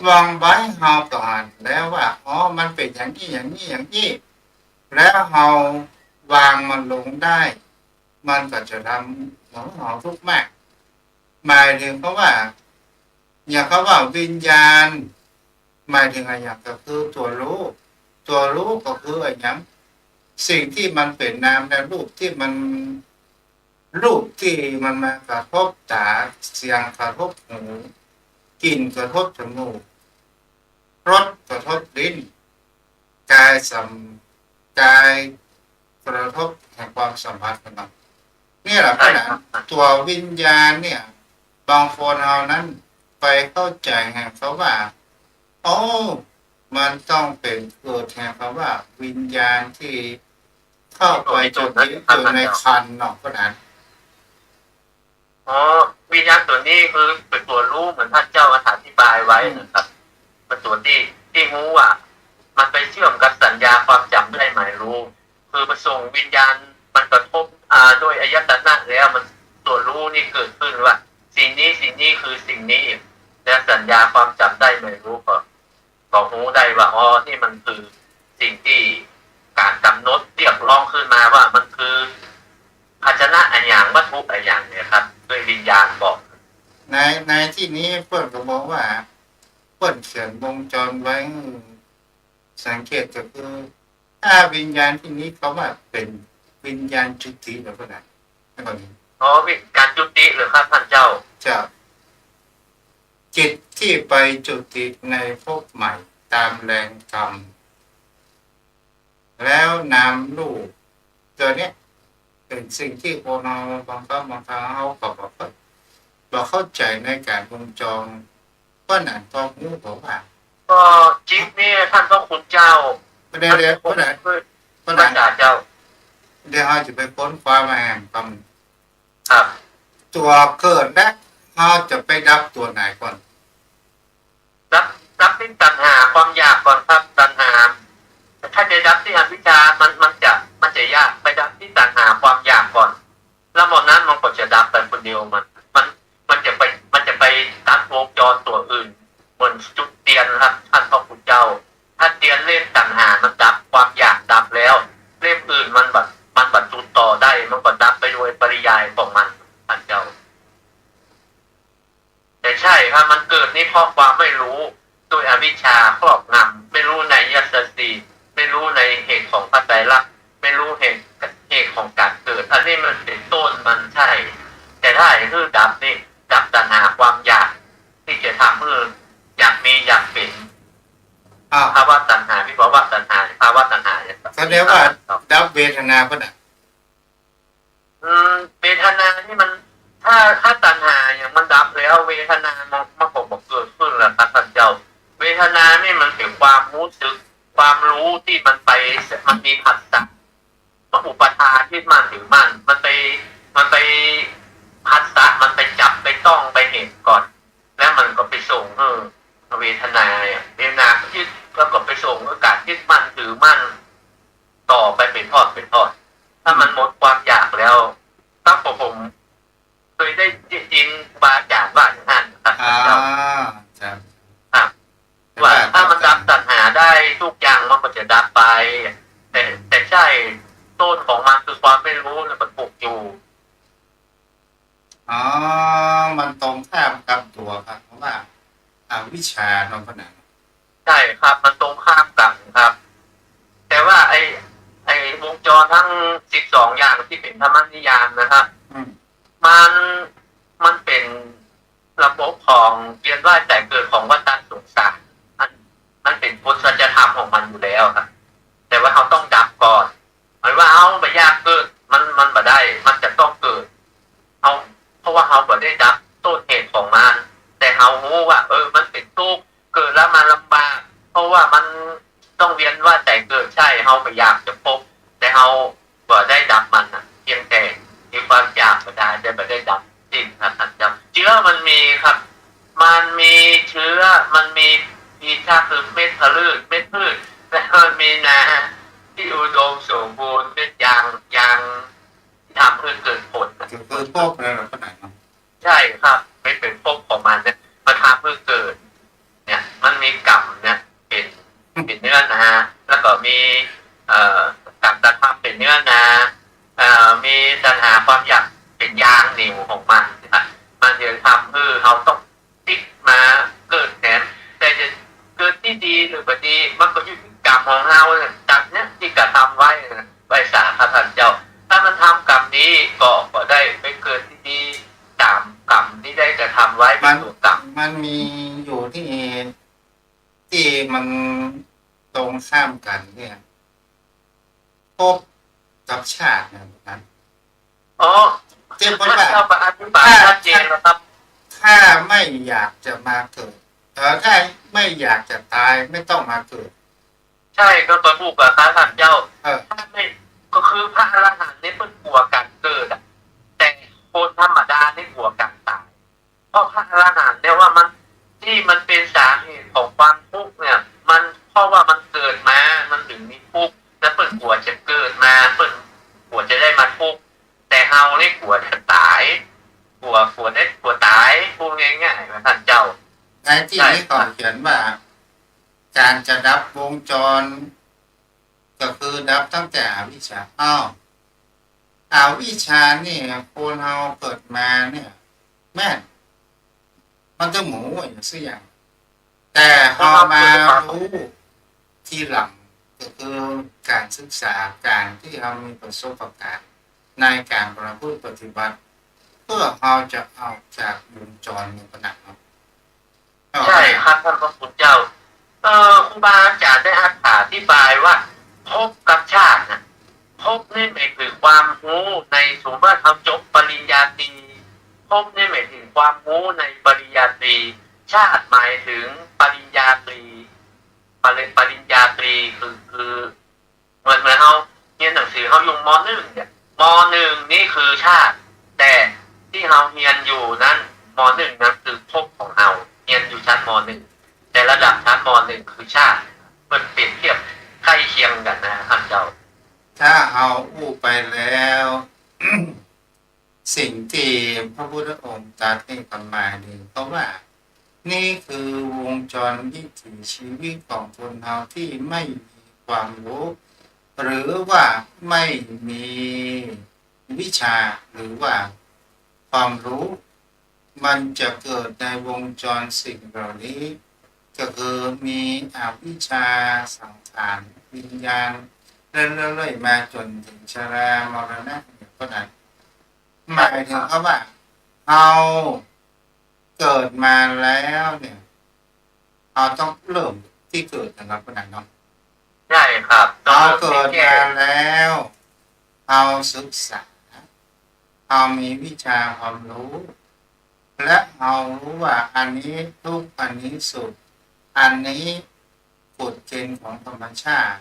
S1: วางไว้เราต่ออ่านแล้วว่ามันเป็นอย่างนี้แล้วเราวางมันลงได้มันก็จะทำเราทุกข์มากหมายถึงเพราะว่าอย่างเขาว่าวิญญาณหมายถึงอะไรอย่างก็คือตัวรู้ก็คืออะไรอย่างสิ่งที่มันเป็นนามและรูปที่มันมากระทบตาเสียงกระทบหูกลิ่นกระทบจมูกรสกระทบลิ้นกายกระทบแห่งความสัมผัสกันบ้างนี่แหละขนาดตัววิญญาณเนี่ยบางคนเอานั้นไปเข้าใจแห่งเขาว่า อ๋อมันต้องเป็นตัวแทนคำว่าวิญญาณที่เข้าไปจุติอยู่ในคันเนาะก็นั้น
S2: อ๋อวิญญาณตัวนี้คือเป็นตัวรู้เหมือนท่านเจ้าอธิบายไว้นะครับเป็นตัวที่รู้ว่ามันไปเชื่อมกับสัญญาความจำได้หมายรู้คือประสงค์วิญญาณมันกระทบด้วยอายตนะแล้วมันตัวรู้นี่เกิดขึ้นว่าสิ่งนี้คือสิ่งนี้และสัญญาความจำได้หมายรู้ก็รู้ได้ว่าอ๋อนี่มันคือสิ่งที่การกำหนดเรียกร้องขึ้นมาว่ามันคือภาชนะอันอย่างวัตถุอันอย่างเนี่ยครับด้วยวิญญาณบอก
S1: ในที่นี้เพื่อนก็บอกว่าเพื่อนเขียนวงจรไว้สังเกตก็คือถ้าวิญญาณที่นี้เขาว่าเป็นวิญญาณจุติแล้วก็นั้นแล้วก็นี้
S2: อ๋อการจุติหรือครับท่านเจ้า
S1: จะจิตที่ไปจุติในภพใหม่ตามแรงกรรมแล้วนามรูปตัวเนี้ยเป็นสิ่งที่คนเราบางครั้งเขาก็บอกเข้าใจในการวงจรก็หนังก็มูบอกว่า
S2: ก็จิตนี่ท่านพระคุณเจ้า
S1: เดี๋ยวก็หนัง
S2: พระเจ้า
S1: เดี๋ยวเราจะไปค้นความแห่งกรรม
S2: ครับ
S1: ตัวเกิดและเราจะไปดับตัวไหนก่อน
S2: รับที่ตัณหาความอยากก่อนครับตัณหาถ้าจะดับที่อวิชชามันจะยากไปดับที่ตัณหาความอยากก่อนแล้วหมดนั้นมันก็จะดับไปคนเดียวมันจะไปตัดวงจรตัวอื่นเหมือนจุดเตียนครับท่านพระคุณเจ้าถ้าเตียนเล่มตัณหามันดับความอยากดับแล้วเล่มอื่นมันจุดต่อได้มันก็ดับไปโดยปริยายของมันท่านเจ้าแต่ใช่ครับมันเกิดนี่เพราะความไม่รู้โดยอวิชชาครอบงำไม่รู้ในยัสสีไม่รู้ในเหตุของปัจจัยลักไม่รู้เหตุของการเกิดอันนี้มันเป็นต้นมันใช่แต่ถ้าคือดับนี่ดับตัณหาความอยากที่จะทำเพื่ออยากมีอยากเป็นภาวะตัณหาวิภาวะตัณหาภาวะตัณหา
S1: แสดงว่าดับเวทนาก็ได้
S2: เวทนาที่มันถ้าตัณหาอย่างมันดับแล้วเวทนามันก็บอกเกิดขึ้นแล้วครับท่านเจ้าเวทนานี่มันเป็นความรู้สึกความรู้ที่มันมีผัสสะมันอุปทานที่มันถือมันไปผัสสะมันไปจับไปต้องไปเห็นก่อนแล้วมันก็ไปส่งเวทนายึดแล้วก็ไปส่งการยึดมั่นถือมั่นต่อไปเป็นทอดถ้ามันหมดความอยากแล้วตั้งผมเคยได้ยินบาจากว่าอย่างนั้นครับว่าถ้ามันดับตัณหาได้ทุกอย่างมันก็จะดับไปแต่ใช่ต้นของมันคือความไม่รู้แล้วมันปลุกอยู่
S1: มันตรงข้ามกับตัวครับเพราะว่าวิชาน้องผนัง
S2: ใช่ครับมันตรงข้ามกันครับ แต่ว่าไอ้วงจรทั้ง12อย่างที่เป็นธรรมนิยามนะครับมันเป็นระบบของเวียนว่ายแต่เกิดของวัฏฏะสงสารมันเป็นพุทธธรรมของมันอยู่แล้วครับแต่ว่าเขาต้องดับก่อนหมายว่าเขาไม่ยากเกิดมันบ่ได้มันจะต้องเกิดเอาเพราะว่าเขาบ่ได้ดับต้นเหตุของมันแต่เขารู้ว่ามันเป็นทุกข์เกิดแล้วมันลำบากเพราะว่ามันต้องเวียนว่าแต่เกิดใช่เขาไม่อยากจะพบแต่เขาบ่ได้ดับมันเพียงแต่มีความอยากก็ได้แต่ไม่ได้ดับจริงครับท่านจำเชื้อมันมีครับมันมีเชื้อมันมีชาคือเม็ดพืชและมันมีนาที่อุดมสมบูรณ์เป็นยางที่ทำให้เกิดผล
S1: คือพวกอะไรขนาดนั้น
S2: ใช่ครับไม่เป็นพวกของมันเนี่ยมันทำให้เกิดเนี่ยมันมีกรรมเนี่ยเป็นเนื้อนาแล้วก็มีกรรมตัดความเป็นเนื้อนามีตัณหาความอยากเป็นยางเหนียวของมันมันจะทำให้เราต้องติดมาเกิดแหนแต่จะเกิดที่ดีหรือไม่ดีมันก็อยู่ที่กรรมของเราจัดเนี่ยที่กระทำไว้สาธารณเจ้าถ้ามันทำกรรมนี้ก็ได้ไปเกิดที่ดีตามกรรมที่ได้กระทำไว้เป็นตัวกรรม
S1: มันมีอยู่ที่มันตรงข้ามกันเนี่ยภพกับชาตินั้น
S2: เจ้าพระอธิบายชัดเจนแล้วครับ
S1: ถ้าไม่อยากจะมาเกิด ถ้าไม่อยากจะตายไม่ต้องมาเกิด
S2: ใช่ก็ตัวถูกกับพระท่านเจ้า
S1: เออ
S2: ถ้าไม่ก็คือพระอรหันต์นี่เพิ่งกลัวการเกิดอ่ะแต่คนธรรมดานี่กลัวการตายเพราะพระอรหันต์เนี่ยว่ามันที่มันเป็นสาเหตุของความทุกข์เนี่ยมันเพราะว่ามันเกิดมามันถึงมีทุกข์แล้วเพิ่นกลัวจะเกิดมาเพิ่นกลัวจะได้มาทุกข์แต่เฮานี่กลัวจะตายกลัวตายพูดง่ายๆว่าท่านเจ้า
S1: ในที่นี้ก่อนเขียนว่าการจะดับวงจรก็คือดับตั้งแต่อวิชชาอวิชชาเนี่ยคนเราเกิดมาเนี่ยแม่นมันจะหมูอย่างสักอย่างแต่พอมารู้ทีหลังก็คือการศึกษาการที่เรามีประสบการณ์ในการประพฤติปฏิบัติเพื่อเราจะเอาจากวงจรนี้นะ
S2: ใช่ครับท่านพระคุณเจ้าครูบาอาจารย์ได้อธิบายว่าภพกับชาตินะภพนี่หมายถึงความรู้ในสมมติว่าเขาจบปริญญาตรีภพนี่หมายถึงความรู้ในปริญญาตรีชาติหมายถึงปริญญาตรีปริญญาตรีคือเหมือนเขาเรียนหนังสือเขาอยู่ม.1เนี่ยม.1นี่คือชาติแต่ที่เราเรียนอยู่นั้นม.1นั้นคือภพของเราเรียนอยู่ชั้นม.1แต่ระดับชั้นม.1คือชาติมันเปรียบเทียบใกล้เคียงกันนะท่านเจ้า
S1: ถ้าเอาอู้ไปแล้ว สิ่งที่พระพุทธองค์ตรัสให้กันมานี่เพราะว่านี่คือวงจรวิถีชีวิตของคนเราที่ไม่มีความรู้หรือว่าไม่มีวิชาหรือว่าความรู้มันจะเกิดในวงจรสิ่งเหล่านี้ก็คือมีอวิชชาสังขารวิญญาณเรื่อยๆมาจนถึงชรามรณะเนี่ยก็นั้นหมายถึงว่าเอาเกิดมาแล้วเนี่ยเราต้องเริ่มที่เกิดนะครับก็นั้นเนาะ
S2: ใช่ครับ
S1: เราเกิดมาแล้วเราศึกษาเรามีวิชาความรู้และเรารู้ว่าอันนี้ทุกอันนี้สุขอันนี้กฎเกณฑ์ของธรรมชาติ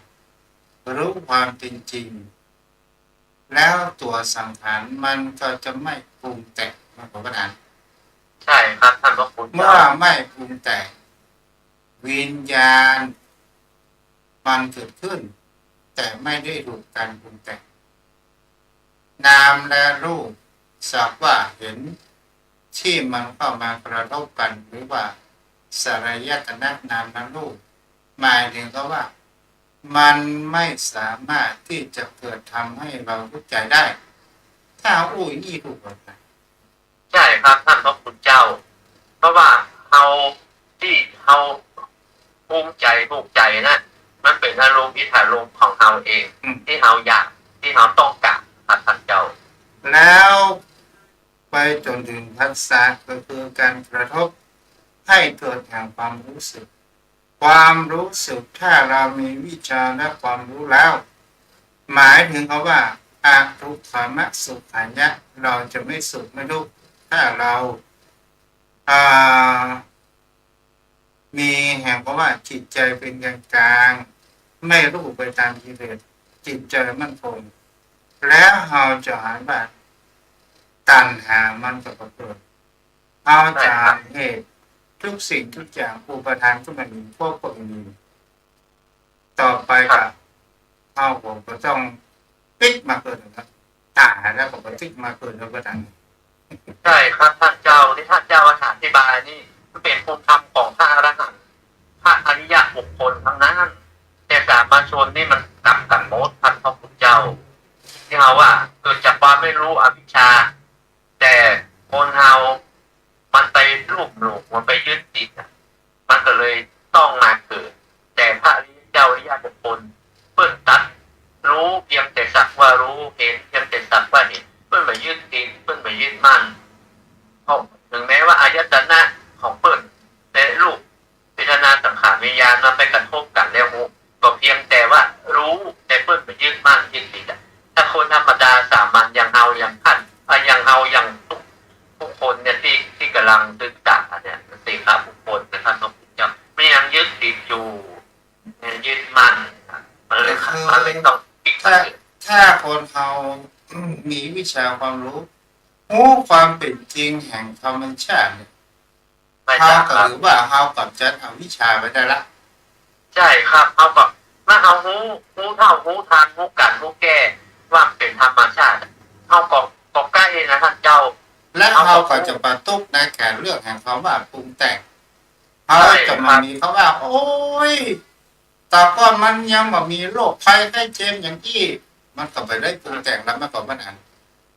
S1: รู้ความเป็นจริงแล้วตัวสังขารมันก็จะไม่ปรุงแต่งมากกว่านั้น
S2: ใช่ครับท่านพระคุณ
S1: เมื่อไม่ปรุงแต่งวิญญาณมันเกิดขึ้นแต่ไม่ได้ถูกการปรุงแต่งนามและรูปสักว่าเห็นที่มันเข้ามากระทบกันหรือว่าสลายตนะนามและรูปหมายถึงก็ว่ามันไม่สามารถที่จะเกิดทำให้เราเข้าใจได้ถ้าอู้ยี่ถูกกฎหมาย
S2: ใช่ครับท่านพระคุณเจ้าเพราะว่าเราที่เราภูมิใจถูกใจนะมันเป็นอารมณ์อิทธารมณ์ของเราเองที่เราอยากที่เราต้องการท่านเจ้า
S1: แล้วไปจนถึงทัศนะก็คือการกระทบให้เกิดแห่งความรู้สึกความรู้สึกถ้าเรามีวิชาและความรู้แล้วหมายถึงเขาว่าอาทุกขามะสุขขันยะเราจะไม่สุขไม่ทุกข์ถ้าเรามีแห่งเพราะว่าจิตใจเป็นกลางไม่รู้ไปตามกิเลสจิตใจมั่นคงแล้วเราจะหาว่าตัณหามันจะเกิดเราจะหาเหตุทุกสิ่งทุกอย่างอุปทานก็มันมีพวกก็มีต่อไปกับเอาผมก็ต้องติ๊กมาเกิดนะครับตายแล้วผมก็ติ๊กมาเกิดแล้วก็ดัง
S2: ใช่ครับท่านเจ้าที่ท่านเจ้าอธิบายนี่เป็นภูมิธรรมของพระอรหันต์พระอริยบุคคลทั้งนั้นแต่สามัญชนนี่มันกลับกันหมดท่านพระพุทธเจ้าที่เขาว่าเกิดจากความไม่รู้อวิชชาแต่คนเรามันไปรูปหลูกมันไปยึดติดมันก็เลยต้องมาเกิดแต่พระอริยเจ้าอริยบุคคลเพิ่นตัดรู้เพียงแต่สักว่ารู้เห็นเพียงแต่สักว่าเห็นเพิ่นไม่ยึดติดเพิ่นไม่ยึดมั่นถึงแม้ว่าอายตนะของเพิ่นและรูปเวทนาสังขารวิญญาณมันไปกระทบกันแล้วก็เพียงแต่ว่ารู้แต่เพิ่นไม่ยึดมั่นยึดติดถ้าคนธรรมดาสามัญอย่างเอาอย่างท่านอย่างเอาอย่างทุกคนเนี่ยที่กำลังศึกษาเนี่ยสิครับบุคคลนะครับ
S1: ถ้าคนเรามีวิชาความรู้รู้ความเป็นจริงแห่งธรรมชาติเนี่ย
S2: ไม่
S1: เขา
S2: ทราบ
S1: ก็
S2: ครับ
S1: หรือว่าเขากับจัดเอาวิชาไปได้ละ
S2: ใช่ครับเขาก็มาเอาหูเท่าหูทานหูกันหูแก่ว่าเป็นธรรมชาติเขาก็ใกล้นะท่านเจ้า
S1: และเขาก็จะประตุกในแก่เรื่องแห่งคำว่าปรุงแต่งเขาจะมามีเขาว่า โอ้ยแต่ก็มันยังแบบมีโรคภัยไข้เจ็บอย่างที่มันก็ไปได้ปรุงแต่งแล้วมันก็มันอัน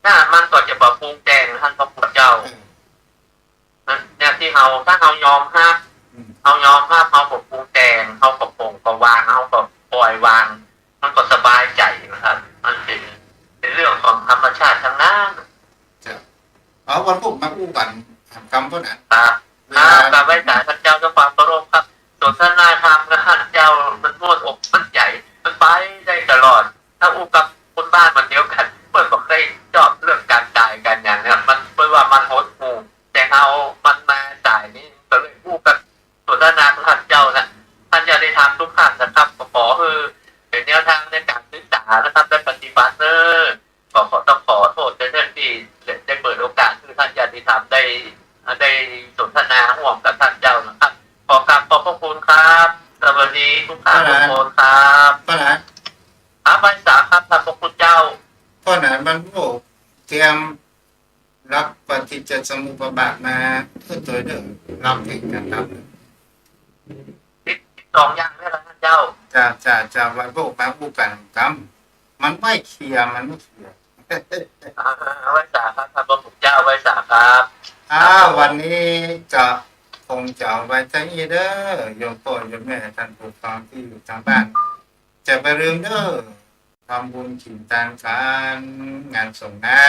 S2: ถ้ามันก็จะปรุงแต่งท่านพระพุทธเจ้า เนี่ยที่เขาถ้าเขายอมห้ามเขายอมห้ามเขาก็ปรุงแต่งเขาก็ปลงก็วางเขาก็ปล่อยวาง มันก็สบายใจนะครับ มันเป็นเรื่องของธรรมชาติทั้งนั้น
S1: เอาวันพวกมาอู้กันคำพวกนั้น
S2: ครับกับไว้สายท่านเจ้าด้วยความเคารพครับสนทนาธรรมกับท่านเจ้ามันม้วนอกมันใหญ่มันไปได้ตลอด ถ้าอู้กับคนบ้านมันเดียวกันเมื่อบอกเคยชอบเรื่องการตายกันอย่างนี้มันเพื่อว่ามันโหดหูแต่เอามันมาสายนี้ก็เลยอู้กับสนทนากับท่านเจ้านะท่านจะได้ทำทุกขั้นนะครับขอเป็นแนวทางในการศึกษานะครับได้ปฏิบัติต้องขอโทษในเรื่องที่ได้เปิดโอกาสคือท่านญาติธรรมได้สนทนาห่วงกับท่านเจ้านะครับขอกราบขอบพระคุณครับสวัสดีทุกท่านทุกคนครับ
S1: เพราะนั้น
S2: อาภัยสาครับท่านพระคุณเจ้า
S1: เพราะนั้นมันพวกเตรียมรับปฏิจจสมุปบาทมาเพื่อตัวเดิมรับถึงกันรับ
S2: สองอย่างนี่แหละท่านเจ้า
S1: จะวันพวกมาอู้กันกำมันไม่เคลียร์มันไม่เคลียร์
S2: อาภัยสาครับท่านพระคุณเจ้าอาภัยสาครับ
S1: วันนี้จะคงจะเอาไว้ทั้งนี้เด้อโยมพ่อโยมแม่ท่านผู้ฟังที่อยู่ทางบ้าน จะไปลืมเด้อทำบุญขินทานการงานส่งน้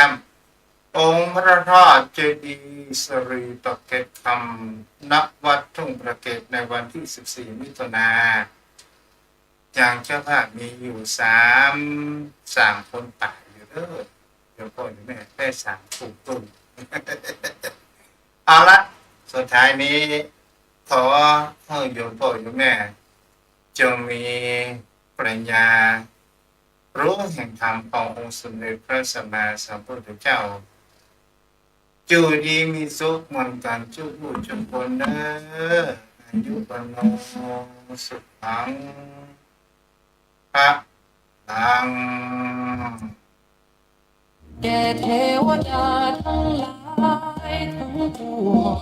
S1: ำองค์พระธาตุเจดีย์สรีตะเกตคำณวัดทุ่งประเกตในวันที่ 14 มิถุนาอย่างเจ้าภาพมีอยู่สามคนตายอยู่เด้อโยมพ่อโยมแม่ได้3ถูกตุ้น เอาละสุดท้ายนี้ขอให้โยมพ่อโยมแม่จงมีปรัญญารู้แห่งธรรมขององค์สมเด็จพระสัมมาสัมพุทธเจ้าจูดีมีสุขมันกันจุบุจุพนเนออายุปโนสุขังพระลัง
S3: แก่เทวดาทั้งหลายทั้งปวง